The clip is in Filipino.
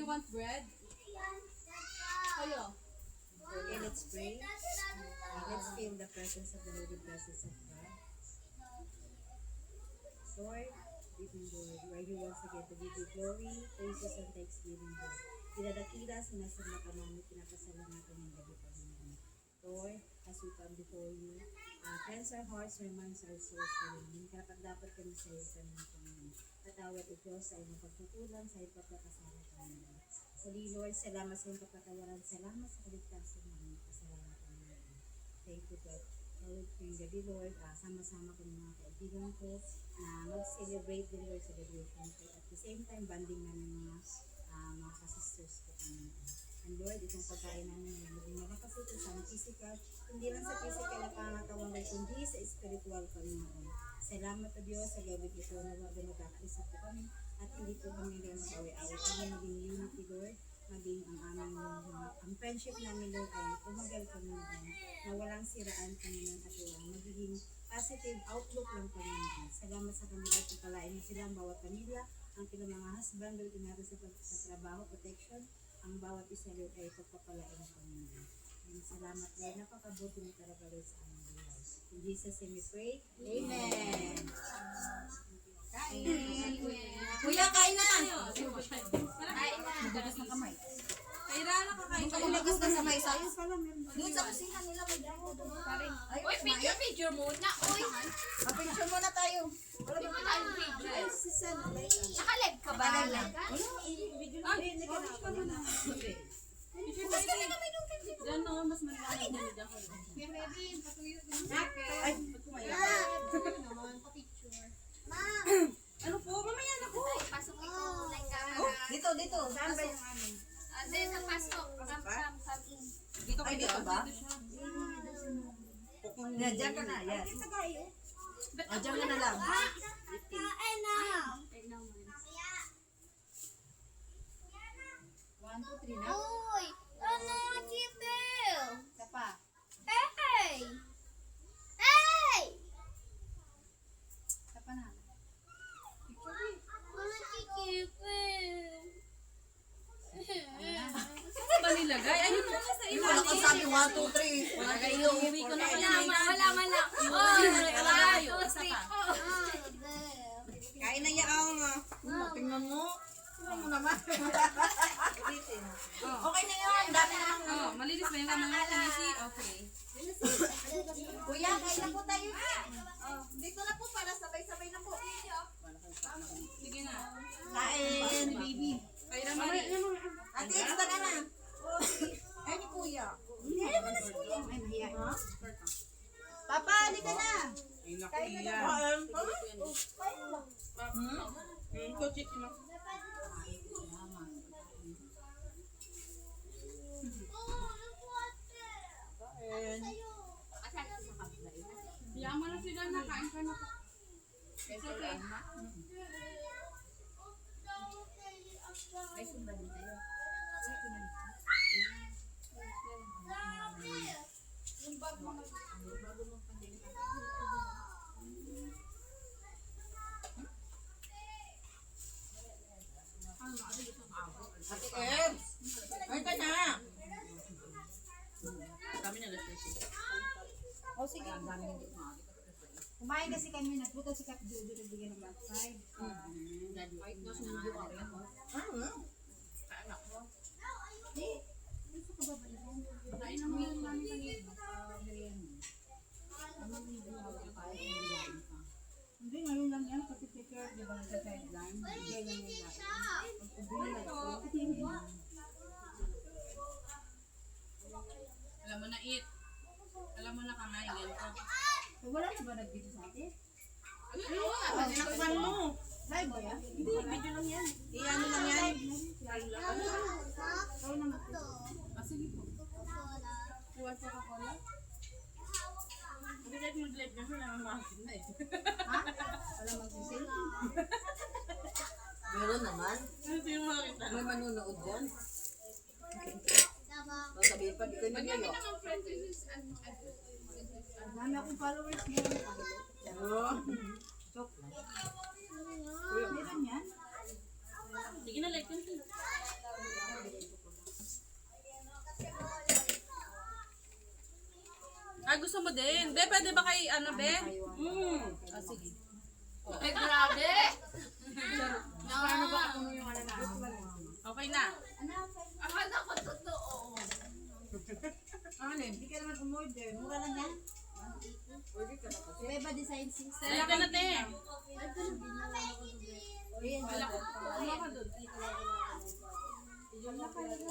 you want bread? Kayo. Okay, let's pray. Let's feel the presence of the Holy Presence of God. Lord, give me Lord. We are here once again to give you glory, praises, and thanksgiving, Lord. Dinadakila, sinasamba ka namin, pinapasalamatan ng gabi pa namin. Lord, as we come before you, cleanse our hearts, our minds, our souls, Panginoon. Karapat dapat kami sa iyo, Panginoon. Patawad o Diyos sa iyong pagkukulang, sa iyong pagkakasala, Panginoon. Muli, Lord, salamat sa iyong pagkatawaran. Salamat sa kaligtasan namin. Pasalamat, Panginoon. Thank you, God. Lord, ngayong gabi, Lord, sama-sama ko ng mga kaibigan ko na mag-celebrate din, Lord, sa graduation ko. At the same time, banding namin mga kasisters ko, Panginoon. And Lord, itong pagkain namin ay maging makakasuto sa physical, hindi lang sa physical na pangatawang Lord, kundi sa spiritual, Panginoon. Salamat o Diyos sa gawin ito na wag na magkakaisip ko kami at hindi po kami lang mag-away-away. Kami maging unity, Lord, maging ang friendship namin, Lord, ay tumagal, Panginoon, na walang siraan, Panginoon, at magiging positive outlook lang, Panginoon. Salamat sa kanila at palain mo sila ang bawat pamilya, ang kanilang mga husband, Lord, inaro sa trabaho, protection, ang bawat isa, Lord, ay pagpapalain ng Panginoon. Salamat, Lord. Napakabuti mo talaga, Lord, sa aming buhay. In Jesus' name we pray. Amen. Kain. Kuya, kain na. Kain na. Magagas na kamay. Kaira na kakain kayo. Magagas na kamay. Sayos pala. Doon sa kusina nila, may damo doon. Uy, picture muna. Uy. Picture muna tayo. Wala ba tayo picture? Ay, si San. Nakalag ka ba? Bukas kami kami doon kayo. Diyan na, mas malalim na dyan ko. Ay, Ano po? Mamaya na po. Pasok ito, like camera. dito. Saan ba yung ano? Then, sa pasok. Dito kayo dito ba? Diyan ka na. Yan. Diyan ka na lang. Kain na. 1, 2, 3 na. Uy! Ano, Jibil? Isa pa. Hey! Hey! Isa pa na. Ano si Jibil? Saan ba nilagay? Ayun na sa ilalim. Wala kang sabi 1, 2, 3. Wala kayo. Uwi ko na Wala man lang. Kain na yaong. Tingnan mo. Tingnan mo naman. Okay na yun. Dami naman. Oh, malinis ba yung kamay? Kinisi? Okay. Kuya, kain na po tayo. Dito na po para sabay-sabay na po. Sige na. Kain, baby. Kaira, Mari. Ate, extra ka na. Ay, ni kuya. Hindi naman na si kuya. Ay, mahiya. Papa, halika na. Kain na na. Yaman na sila na. Kain ka na po. It's okay. Ay, sumba din tayo. Ate Ed, ay ka na. Kami na lang siya. O sige. Kumain kasi kami, nagputo si Kap Jojo, nagbigay ng black side. Kahit na sumubo ka rin ako. Kaanak mo. Kain na mo yung mami kanina. Hindi, ngayon lang yan, kasi teacher, di ba nagsa-sideline? Hindi lang yung Alam mo na it. Alam mo na kamay. Ganito. wala na ba nag-video sa atin? Ano? Tinakpan mo. Live ba yan? Hindi, video lang yan. Ano lang yan? Ikaw naman. Sige po. Iwan sa Coca-Cola. Hindi kahit mag-live na sila mamasin na eh. Ha? Alam mag-visit? Meron naman. Ano yung makita? May manunood dyan. Masabihin pa, di ko Magkami nyo. naman friends is Dami akong followers mo. Joke lang. Meron yan? Sige na, like konti. Ay, gusto mo din. Be, pwede ba kay ano, Be? Ah, sige. Ay, grabe! Paano ba kung yung ano na? Okay na. Akala ko totoo. Ano, hindi ka naman umorder. Mura lang yan. Beba Design 6. Sala ka na, te. Wala ko. Ano ka dun? Wala ka lang.